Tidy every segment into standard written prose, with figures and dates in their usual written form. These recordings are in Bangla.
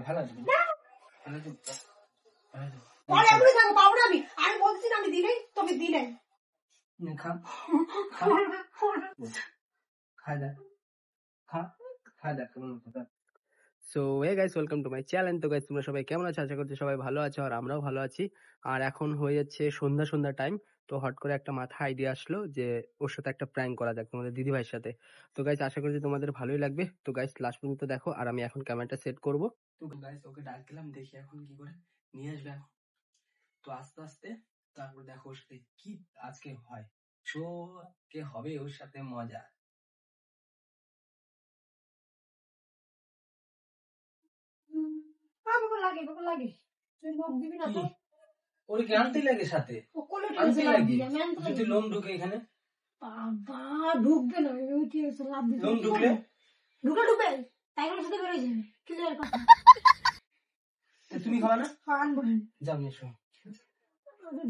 ফেলা দিবি ফেলা দিবি পরে এমনি থাকো পাবো না আমি বলছি না আমি দিলেই তুমি দিলে খা খা দেখ খা দেখ কেমন কথা। So hey guys, welcome to my channel. তো গাইস তোমরা সবাই কেমন আছো? আশা করছি সবাই ভালো আছো, আর আমরাও ভালো আছি। আর এখন হয়ে যাচ্ছে সন্ধ্যা টাইম। তো হট করে একটা মাথা আইডিয়া আসলো যে ওর সাথে একটা প্র্যাঙ্ক করা যাক, তোমাদের দিদি ভাইয়ের সাথে। তো গাইস আশা করছি তোমাদের ভালোই লাগবে। তো গাইস লাস্ট পর্যন্ত দেখো, আর আমি এখন ক্যামেরাটা সেট করব। তো গাইস ওকে ডাকলাম, দেখি এখন কি করে নিয়ে আসবে এখন। তো আস্তে আস্তে তারপর দেখো ওর সাথে কি আজকে হয়। শো কে হবে ওর সাথে মজা। লাগে তুই মুখ দিবি না তো ওর কি আনতে লাগে সাথে? আনতে লাগে যদি লোম ঢুকে এখানে। বাবা ঢুকবে না, লাভ দিবে। লোম ঢুকলে ঢুকবে টাইগারের সাথে বেরোয় যাবে। ক্লিয়ার কথা। তুমি খাওয়া না? আনবো। যাও নিয়ে এসো।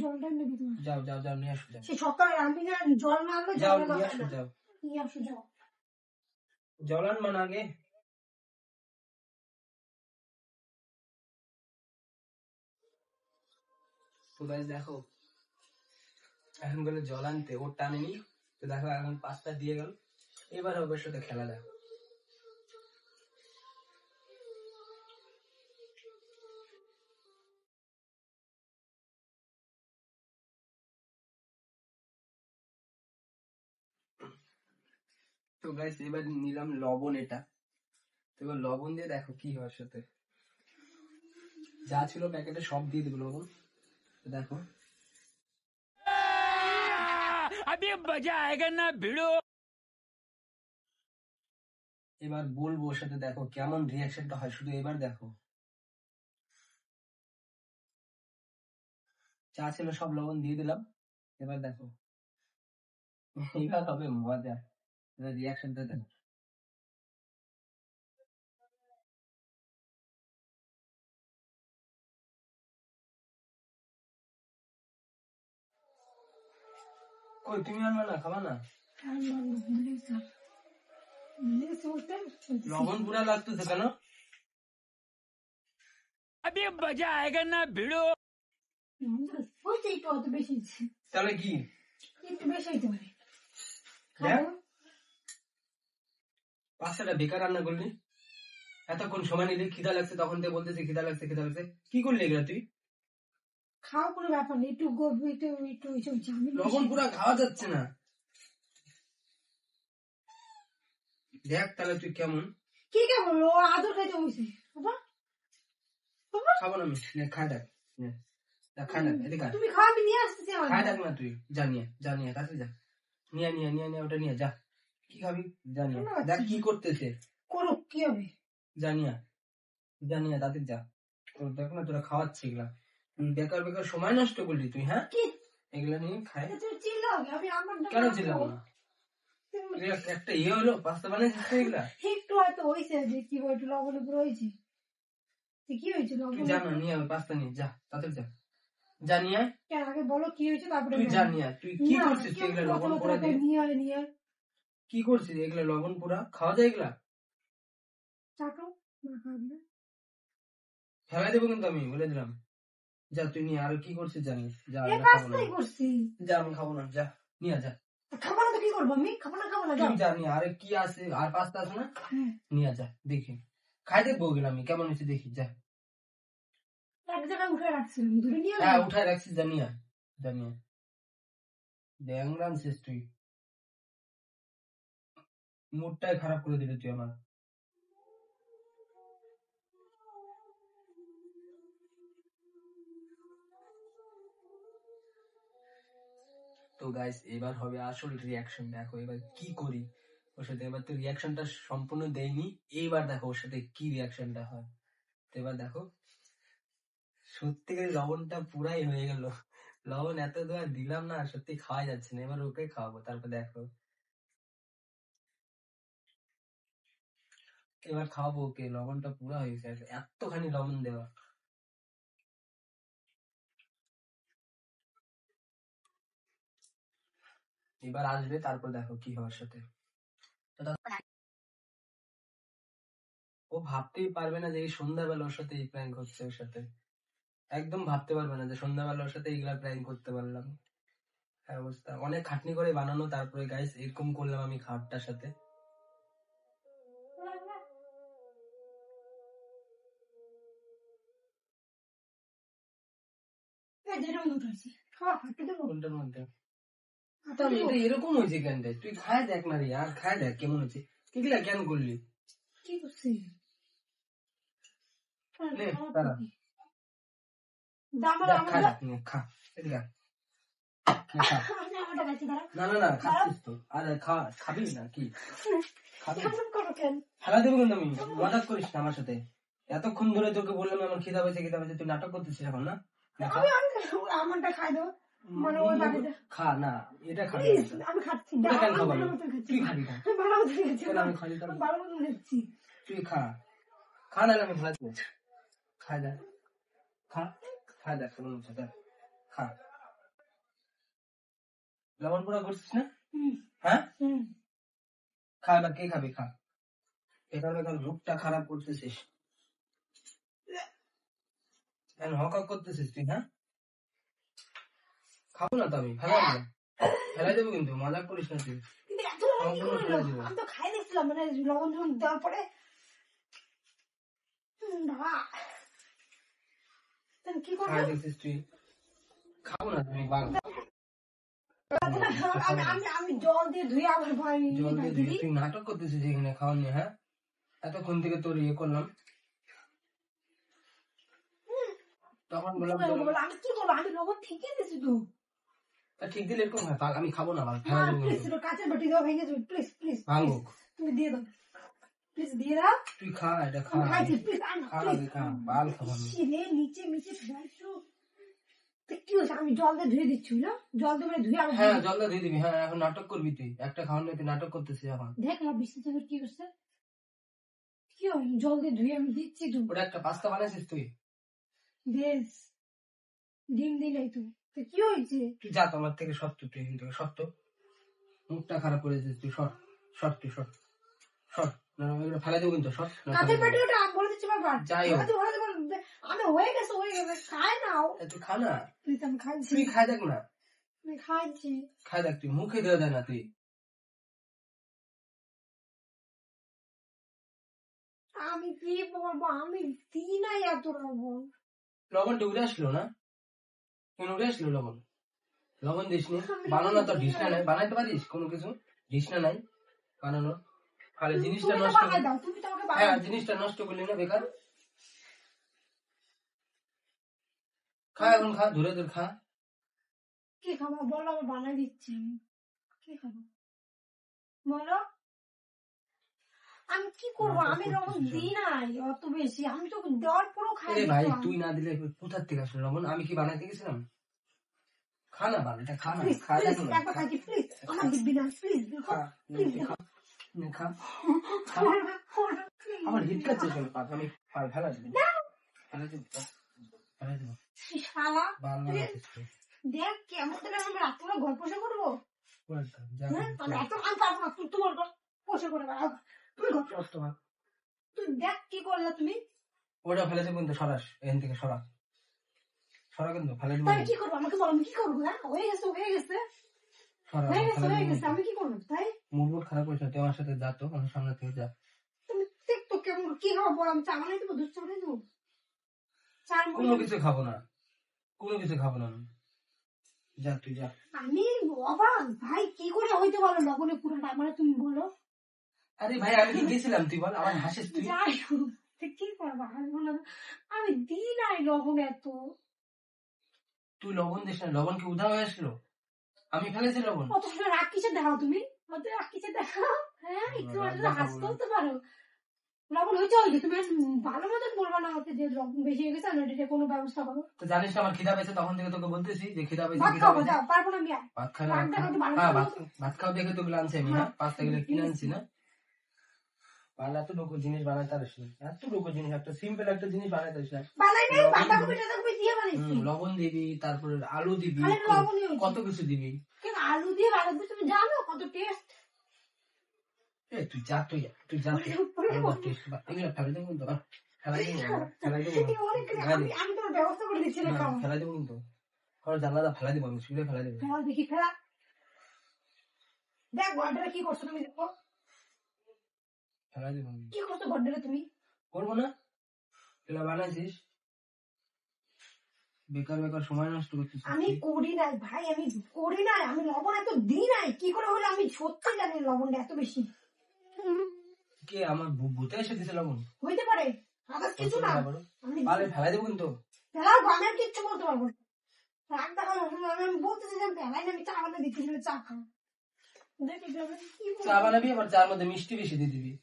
জলটা এনে দিতে যাও যাও যাও নিয়ে আসো। যাও সে সকালে আমি না জল না আনলে যাও জল নিয়ে আসো। যাও নিয়ে আসো যাও। জল আনবা না আগে? তো গাইস দেখো এখন গেলে জল আনতে, ওর টানেনি। তো দেখো এখন পাঁচটা দিয়ে গেল, এবার ওর সাথে খেলা দেখো। তো গাইস এবার নিলাম লবণ, এটা তো এবার লবণ দিয়ে দেখো কি হয় সাথে। যা ছিল প্যাকেটে সব দিয়ে দেবো লবণ। দেখো अभी मजा आएगा ना भिड़ो। এবার বলবো ওর সাথে, দেখো কেমন রিয়াকশনটা হয়, শুধু এবার দেখো। চা ছিল সব লবণ দিয়ে দিলাম, এবার দেখো এবার হবে মজা। এবার রিয়াকশনটা দেখো। কই তুমি আনবা না? খাবা না? লবণ পুরা লাগতেছে কেন? अभी मजा आएगा ना भिड़ो। তাহলে কি একটু বেশি হইতে পারে। পাঁচটা বেকার রান্না করলি, এতক্ষণ সময় নিলি, খিদা লাগছে তখন থেকে বলতেছি খিদা লাগছে খিদা লাগছে। কি করলি এগুলা তুই? খাওয়া কোনো ব্যাপার নেই, একটু লবণ পুরা খাওয়া যাচ্ছে না। দেখ তাহলে তুই কেমন। কি কেমন ও আদর খাইতে বসে খাবো না আমি, খাই দেখ। খাই দেখ, এদিকে তুমি খাওয়াবি নিয়ে আসতেছি আমার। খাই দেখ না তুই, জানিয়ে তাড়াতাড়ি যা, নিয়ে ওটা নিয়ে যা। কি খাবি জানিয়ে দেখ কি করতেছে। করুক কি হবে, জানিয়ে তাড়াতাড়ি যা। দেখ না তোরা খাওয়াচ্ছি এগুলা, বেকার বেকার সময় নষ্ট করলি তুই। হ্যাঁ এগুলা নিয়ে খাই। কেন চিল্লাবো না? একটা ইয়ে হলো পাস্তা বানিয়েছিস এগুলা? একটু হয়তো হয়েছে যে কি একটু লবণ উপরে হয়েছে। কি হয়েছে লবণ? জানা নিয়ে পাস্তা নিয়ে যা, তাড়াতাড়ি যা। জানিয়ে আগে বলো কি হয়েছে তারপরে তুই জানিয়ে তুই কি করছিস এগুলা লবণ পোড়া দিয়ে? নিয়ে কি করছিস এগুলা লবণ পোড়া? খাওয়া যায় এগুলা? চাটো না খাবে ফেলাই দেবো কিন্তু আমি বলে দিলাম। যা তুই নিয়ে, আর কি করছিস জানিস? যা করছি, যা আমি খাবো না, যা নিয়ে যা। খাবো না তো কি করবো আমি? খাবো না তুই জানি আরে কি আছে, আর পাস্তা আছে না, নিয়ে যা। দেখি খাই দেখবো গেলাম আমি কেমন হয়েছে দেখি, যা। এক জায়গায় উঠে রাখছি, হ্যাঁ উঠায় রাখছিস, জানিয়া ড্যাংরাম শেষ তুই, মুডটাই খারাপ করে দিলি তুই আমার। তো গাইস এবার হবে আসল রিয়াকশন, দেখো এবার কি করি ওর সাথে। এবার তো রিয়াকশনটা সম্পূর্ণ দেয়নি, এইবার দেখো ওর সাথে কি রিয়াকশনটা হয়। তো এবার দেখো সত্যি করে লবণটা পুরাই হয়ে গেল, লবণ এত দেওয়া দিলাম না, সত্যি খাওয়া যাচ্ছে না। এবার ওকে খাওয়াবো, তারপর দেখো এবার খাওয়াবো ওকে। লবণটা পুরা হয়ে গেছে, এতখানি লবণ দেওয়া। এবার আসবে, তারপর দেখো কি হওয়ার সাথে। ও ভাবতেই পারবে না যে এই সন্ধ্যাবেলা ওর সাথে এই প্র্যাঙ্ক হচ্ছে ওর সাথে, একদম ভাবতে পারবে না যে সন্ধ্যাবেলা ওর সাথে এইগুলা প্র্যাঙ্ক করতে পারলাম। হ্যাঁ, অবস্থা অনেক খাটনি করে বানানো, তারপরে গাইস এরকম করলাম আমি খাবারটার সাথে। কোনটার মধ্যে তো আমি এটা এরকম হয়েছে কেন রে? তুই খায় দেখ না রে, আর খায় দেখ কেমন হয়েছে। এগুলা কেন করলি? কি করছি নে তারা দাম দেখ, খা দেখ, নে, খা এদিকে আয়। নে, খা। না না না, খাচ্ছিস তো, আরে খাবি না কি? খাবি? খেলা দেবো কিন্তু আমি, মজাক করিস না আমার সাথে। এতক্ষণ ধরে তোকে বললাম আমার খিদা পেয়েছে খিদা পেয়েছে, তুই নাটক করতেছিস এখন না? নে, খা। আমারটা খাই দাও মানে ওই বাকিটা খা না, এটা খাবি প্লিজ না। আমি খাচ্ছি এটা কেন খাবো ভালো আমি? মতো খাচ্ছি তুই খাবি না। ভালো মতো খাচ্ছি কেন আমি খাবি তাহলে? ভালো মতো খাচ্ছি তুই খা, খা না আমি খেলা দেবো। খা দেখ, খা, খা দেখ কেমন হচ্ছে দেখ, খা। লবণ পোড়া করছিস না? হ্যাঁ, খা, এবার কে খাবি? খা। এখানে মুখটা খারাপ করতেছিস, হক করতেছিস তুই। হ্যাঁ, খাবো না তো আমি, ফেলাই দেবো কিন্তু, মজা করিস না তুই। কিন্তু এত লবণ কি করে দিল? আমি তো খাই দিয়েছিলাম মানে লবণ যখন দেওয়ার পরে বাবা কি করবো? খাই দেখছিস তুই, খাবো না তুমি বাল। আমি জল দিয়ে ধুয়ে আবার ভয় জল দিয়ে দিবি? তুই নাটক করতেছিস এখানে খাওয়ার নিয়ে। হ্যাঁ, এতক্ষণ থেকে তোর ইয়ে করলাম, তখন বললাম আমি কি করবো? আমি লবণ ঠিকই দিয়েছি তো। ঠিক দিলে এরকম হয়, পাল আমি খাবো না, বাল ফেলা দেবো কিন্তু। কাঁচের বাটি দাও ভেঙে যাবে প্লিজ প্লিজ ভাঙুক, তুমি দিয়ে দাও প্লিজ দিয়ে দাও তুই খা, এটা খা, খাইছি প্লিজ খা আগে খা, বাল খাবো আমি। রে নিচে নিচে ফেলাইছো কি হয়েছে? আমি জল দিয়ে ধুয়ে দিচ্ছি না, জল দিয়ে ধুয়ে আবার হ্যাঁ, জল দিয়ে দিবি। হ্যাঁ, এখন নাটক করবি তুই, একটা খাওয়ার নিয়ে তুই নাটক করতেছিস এখন। দেখ না বৃষ্টি থেকে কি করছে, কি হয় জল দিয়ে ধুয়ে আমি দিচ্ছি তো। ওটা একটা পাস্তা বানাইছিস তুই? বেশ ডিম দিলাই তো, তো কি হয়েছে? তুই যা, তোমার থেকে সত্য, তুই এখান থেকে সত্য, মুখটা খারাপ করেছিস তুই, সর সর, তুই সর সর, না এগুলো ফেলা দেবো কিন্তু, সর। কাঁচের বাটি ওটা আমি বলে দিচ্ছি বারবার যাই হোক, আমি হয়ে গেছে খাই নাও তুই খা না, প্লিজ আমি খাইছি তুই খাই দেখ না, আমি খাইছি খাই দেখ, তুই মুখে দেওয়া দেয় না তুই। আমি কি বলবো, আমি দিই নাই এত লবণ। লবণটা উড়ে আসলো না কেন? উড়ে আসলো লবণ? লবণ দিস নি, বানানো তো ঢিসনা নাই, বানাইতে পারিস কোনো কিছু? ঢিসনা নাই বানানো, খালি জিনিসটা তুমি তো নষ্ট বানাই দাও, তুমি তো আমাকে বানাই হ্যাঁ, দাও। জিনিসটা নষ্ট করলি না বেকার। খা এখন, খা, ধরে ধরে খা। কি খাবো বলো, আমি বানাই দিচ্ছি আমি। কি খাবো বলো? আমি কি করবো? আমি লবণ দিই নাই অত বেশি, আমি তো দেওয়ার পরেও খাই আরে ভাই, দিতাম। তুই না দিলে কোথার থেকে আসলো লবণ? আমি কি বানাইতে গেছিলাম? খা না বাল, এটা খা না, প্লিজ খা প্লিজ দেখো না, একবার খাইছি প্লিজ, আমার দিবি না প্লিজ খা, প্লিজ খা, খা, খা। আমার হিট কাচ্ছে কেন? পাক আমি ফেলা দিবি, ফেলা দিবি, ফেলা দিবি, শালা বাল লাগাচ্ছিস তুই। দেখ কেমন করে আমি রাত্রে ঘর পোষা করবো। ওটা, যা, আমি এত আমি পারবো না, তুই তোমার ঘর পোষা করে বেড়াও, তুমি ঘর কষ্ট হয়। তুই দেখ কি করলে তুমি। ওটা ফেলে দেবো কিন্তু, সরাস এখান থেকে, সরা সরা কিন্তু, ফেলে দেবো, তাই কি করবো? আমাকে বলো আমি কি করবো? হ্যাঁ হয়ে গেছে হয়ে গেছে সরা, হয়ে গেছে ফেলে হয়ে দেবো। গেছে, আমি কি করবো? তাই মুড খারাপ করিস না, তুই আমার সাথে যা তো, আমার সামনে থেকে যা। তুমি দেখ তো কেমন কি খাবো বলো, আমি চা বানাই দেবো, দুধ চা বানাই দেবো, চার কোনো কিছু খাবো না, কোনো কিছু খাবো না আমি, যা তুই যা। আমি অবাক ভাই, কি করে হইতে পারলো লবণে পুরোটা, মানে তুমি বলো। আরে ভাই, আমি কি গেছিলাম তুই বল, আমার হাসিস তুই? যাই হোক, তো কি করবো হাসবো না, আমি দিই নাই লবণ এত। তুই লবণ দিস না, লবণ কি উধাও হয়ে আসলো? আমি ফেলেছি লবণ? অত সময় রাগ কিসে দেখাও তুমি, অত রাগ কিসে দেখাও? হ্যাঁ একটু হাসতে হতে পারো। লবণ হয়েছে হয়েছে, তুমি ভালো মতন বলবা না আমাকে যে লবণ বেশি হয়ে গেছে, আমি এটা কোনো ব্যবস্থা করো। তো জানিস না আমার খিদা পেয়েছে, তখন থেকে তোকে বলতেছি যে খিদা পেয়েছে, ভাত খিদা খাবো পেয়েছে। যাও, পারবো না আমি আর। ভাত খাই না, রাগ দেখাতে ভালো হ্যাঁ, মতো। ভাত খাও দেখে তো আনছি আমি, হ্যাঁ, 5টা কিলো কিনে আনছি না। ভালো এতটুকু জিনিস বানাইতে পারিস না, এতটুকু জিনিস, একটা সিম্পল একটা জিনিস বানাইতে পারিস না। বানাই নাই, বাঁধাকপি টাধাকপি দিয়ে বানাইছি। লবণ দিবি, তারপরে আলু দিবি, খালি লবণই হয়েছে। কত কিছু দিবি। কেন আলু দিয়ে বাঁধাকপি তুমি জানো কত টেস্ট? তুই যা এগুলো ফেলে দেবো কিন্তু ফেলাই দেবো আমি তোমার ব্যবস্থা করে দিচ্ছি না, খাও। ফেলাই দেবো কিন্তু জানলা ফেলাই দেবো আমি শুলে ফেলাই দেবো খেলা দেখি, খেলা দেখ ঘরটা কি করছো তুমি, দেখো ফেলাই দেবো আমি। কি করছো ঘরটা তুমি? করবো না, এগুলো বানাইছিস বেকার বেকার সময় নষ্ট করছিস। আমি করি নাই ভাই, আমি করি নাই, আমি লবণ এত দিই নাই, কি করে হলো আমি সত্যি জানি না লবণটা এত বেশি। কে আমার ভূতে এসে দিছে লবণ? হইতে পারে, আদার্স কিছু না। আমি পালে ফেলাই দেবো কিন্তু ফেলার আমি আর কিচ্ছু বলতে পারবো না। রাগ দেখার আমি বলতেছি যে ফেলাই না, আমি চা বানিয়ে দিচ্ছি, চা খাও। দেখি কি চা বানাবি, আবার চার মধ্যে মিষ্টি বেশি দিয়ে দিবি।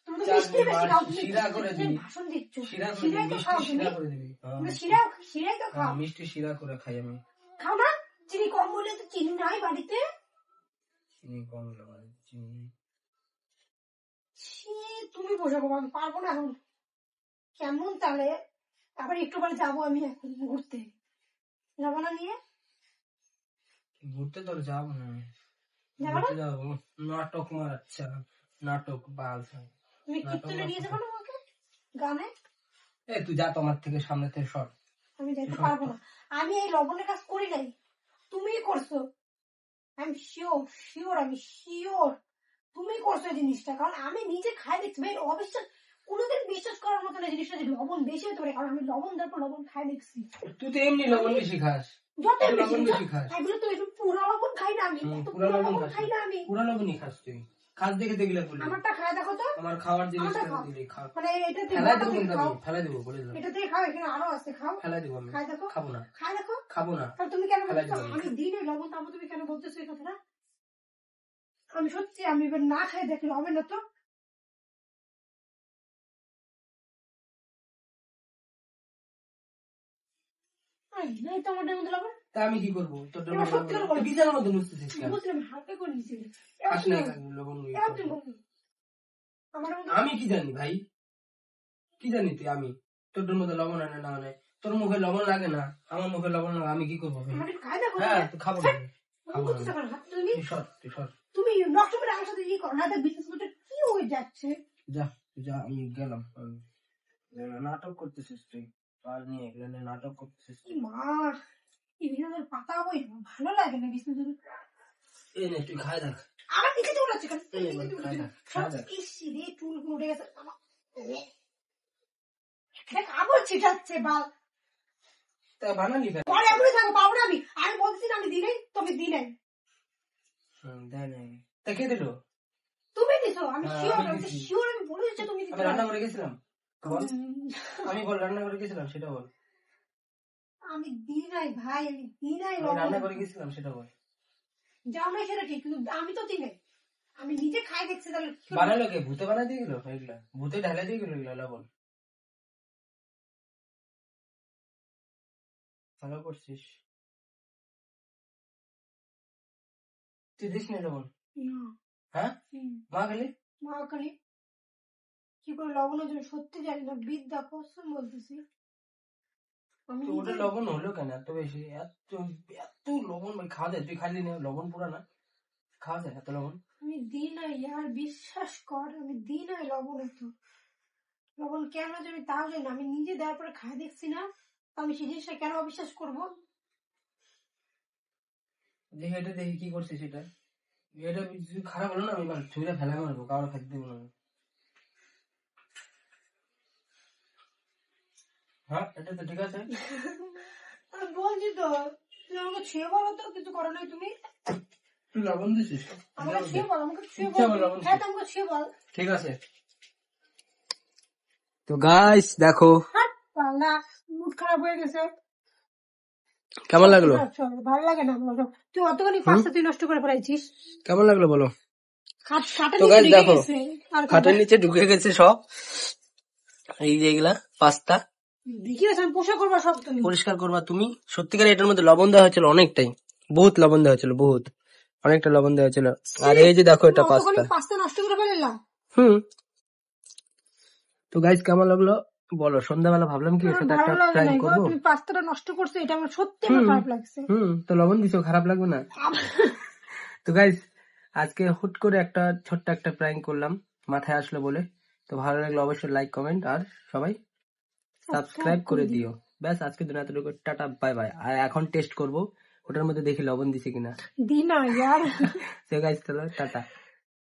তুমি তো মিষ্টি বেশি খাও, তুমি শিরা করে দিবি, ভাষণ দিচ্ছ। শিরা করে শিরাই দিবি, তো খাও মিষ্টি তুমি, শিরা করে দিবি। শিরাই তো খাও। মিষ্টি শিরা করে খাই আমি। খাও না, চিনি কম বলে তো চিনি নাই বাড়িতে। চিনি কম লাগাই, চিনি তুমি বসে করবো, আমি পারবো না এখন। কেমন তাহলে আবার একটু পরে যাবো আমি এখন ঘুরতে, যাবো না নিয়ে? ঘুরতে তোর যাবো না, যাবো না? ঘুরতে যাবো নাটক মারাচ্ছা, নাটক বাল। তুমি কীর্তনে নিয়ে যাবো না আমাকে গানে? তুই যা, তোমার থেকে সামনে থেকে সর। আমি যেতে পারবো না, আমি এই লবণের কাজ করি নাই, তুমি করছো। আমি শিওর আমি শিওর তুমি করছো এই জিনিসটা, কারণ আমি নিজে খাই দেখছি ভাই। অবিশ্বাস, কোনোদিন বিশ্বাস করার মতো না জিনিসটা যে লবণ বেশি হতে পারে, কারণ আমি লবণ দেওয়ার পর লবণ খাই দেখছি। তুই তো এমনি লবণ বেশি খাস, যত লবণ বেশি খাস। এগুলো তো একটু পুরা লবণ খাই না আমি, পুরা লবণ খাই না আমি, পুরা লবণই খাস তুই। খাস দেখে দেখলে বলি, আমারটা খায় দেখো তো, আমার খাওয়ার জিনিস দিলি খা। মানে এটা ফেলাই দেবো কিন্তু আমি, ফেলাই দেবো বলে দিলাম। এটা থেকে খাও, এখানে আরো আছে, খাও। ফেলাই দেবো আমি, খাই দেখো, খাবো না, খাই দেখো, খাবো না। তাহলে তুমি কেন ফেলাই বলছো দেবো আমি দিনে লবণ, তারপর তুমি কেন বলতেছো এই কথাটা? আমি সত্যি, আমি এবার না খাই দেখলে হবে না তো। নাই তো আমার মধ্যে লবণ, তা আমি কি করবো? তোর এবার সত্যি করে বলো। বিছানার মধ্যে মুছতেছিস কেন? বুঝলাম, হালকা করে নিছি। খাস না লবণ। আমার মধ্যে আমি কি জানি ভাই, কি জানি তুই? আমি তোর মধ্যে লবণ আনে না আনে, তোর মুখে লবণ লাগে না, আমার মুখে লবণ লাগে, আমি কি করবো? খাই দেখো, হ্যাঁ তুই খাবো না, খাবো না। তুমি তুই সর, তুই সর, তুমি নষ্ট করে আমার সাথে কি করো না? বিজনেস করতে কি হয়ে যাচ্ছে? যা যা, আমি গেলাম। নাটক করতেছিস তুই, আর নিয়ে এখানে নাটক করতেছিস তুই। মা, এই বিজনেসের পাতা বই ভালো লাগে না বিজনেস। এই নে তুই খাই দেখ। আমার দিকে চলে যাচ্ছে কেন? খাই দেখ। ইসি রে, চুল উঠে গেছে আমার। কাপড় ছিটাচ্ছে বাল। তা বানালি কেন? পরে এমনি থাকো, পাবো না আমি। আমি বলছি না আমি দিই নাই, তুমি দিই নাই। দেয় নাই, তা কে দিল? তুমি দিছো, আমি হ্যাঁ, শিওর, আমি আমি দিছি। শিওর, আমি বলে দিচ্ছি তুমি দিছো। আমি রান্না করে গেছিলাম, বল। আমি বল রান্না করে গেছিলাম সেটা বল। আমি দিই নাই ভাই, আমি দিই নাই। আমি রান্না করে গেছিলাম সেটা বল। যাও না সেটা ঠিক, কিন্তু আমি তো দিই নাই, আমি নিজে খাই দেখছি। তাহলে কি করবো? বানালো কে? ভূতে বানাই দিয়ে গেল এগুলা, ভূতে ঢালাই দিয়ে গেল এগুলা লবণ। ভালো করছিস তুই, দিস নি লবণ? না। হ্যাঁ মা খালি মা খালি কি করে লবণের জন্য সত্যি জানি না, বিদ্যা কসম বলতেছি। আমি তো ওটা লবণ হলো কেন এত বেশি? এত এত লবণ ভাই খাওয়া যায়? তুই খালি না লবণ পুরা না খাওয়া যায় এত লবণ? আমি দিই নাই আর বিশ্বাস কর, আমি দিই নাই লবণ। এত লবণ কেন যে আমি তাও জানি না, আমি নিজে দেওয়ার পরে খাই দেখছি না, আমি সেই জিনিসটা কেন অবিশ্বাস করবো? দেখি এটা, দেখি কি করছিস এটা। এটা যদি খারাপ হলো না, আমি ছুঁড়ে ফেলা মারবো, কারো খেতে দেবো না। হ্যাঁ এটা তো ঠিক আছে। আমি বলছি তো, তুমি আমাকে ছুঁয়ে বলো তো, কিছু করো নাই তুমি। তুই লবণ দিছিস? আমাকে ছুঁয়ে বল, আমাকে ছুঁয়ে ইচ্ছা বল। হলো লবণ হ্যাঁ, আমাকে ছুঁয়ে বল। ঠিক আছে। তো গাইস দেখো হাট পালা, মুড খারাপ হয়ে গেছে। কেমন লাগলো? ভালো লাগে না আমার। তুই অতখানি পাস্তা তুই নষ্ট করে ফেলাইছিস। কেমন লাগলো বলো? খাটের তো নিচে গাইস ঢুকে দেখো, গেছে। আর খাটের নিচে ঢুকে গেছে সব, এই যে এগুলা পাস্তা। দেখি না, আমি পোষা করবো সব। তুমি পরিষ্কার করবা তুমি। সত্যিকার এটার মধ্যে লবণ দেওয়া হয়েছিল অনেকটাই, বহুত লবণ দেওয়া হয়েছিল, বহুত অনেকটা লবণ দেওয়া হয়েছিল। আর এই যে দেখো এটা পাস্তা। পাস্তা নষ্ট করে ফেললাম। তো গাইস কেমন লাগলো বলো? সন্ধ্যাবেলা ভাবলাম কি সেটা একটা ট্রাই করবো। তুমি পাস্তাটা নষ্ট করছো, এটা আমার সত্যি আমার খারাপ লাগছে। তো লবণ দিছো, খারাপ লাগবে না? তো গাইস আজকে হুট করে একটা ছোট্ট একটা প্র্যাঙ্ক করলাম, মাথায় আসলো বলে। তো ভালো লাগলে অবশ্যই লাইক কমেন্ট আর সবাই সাবস্ক্রাইব করে দিও। ব্যাস আজকের দিন এতটুকু, টাটা বাই বাই। আর এখন টেস্ট করব ওটার মধ্যে দেখি লবণ দিছে কিনা। দি না ইয়ার সো গাইস চলো টাটা।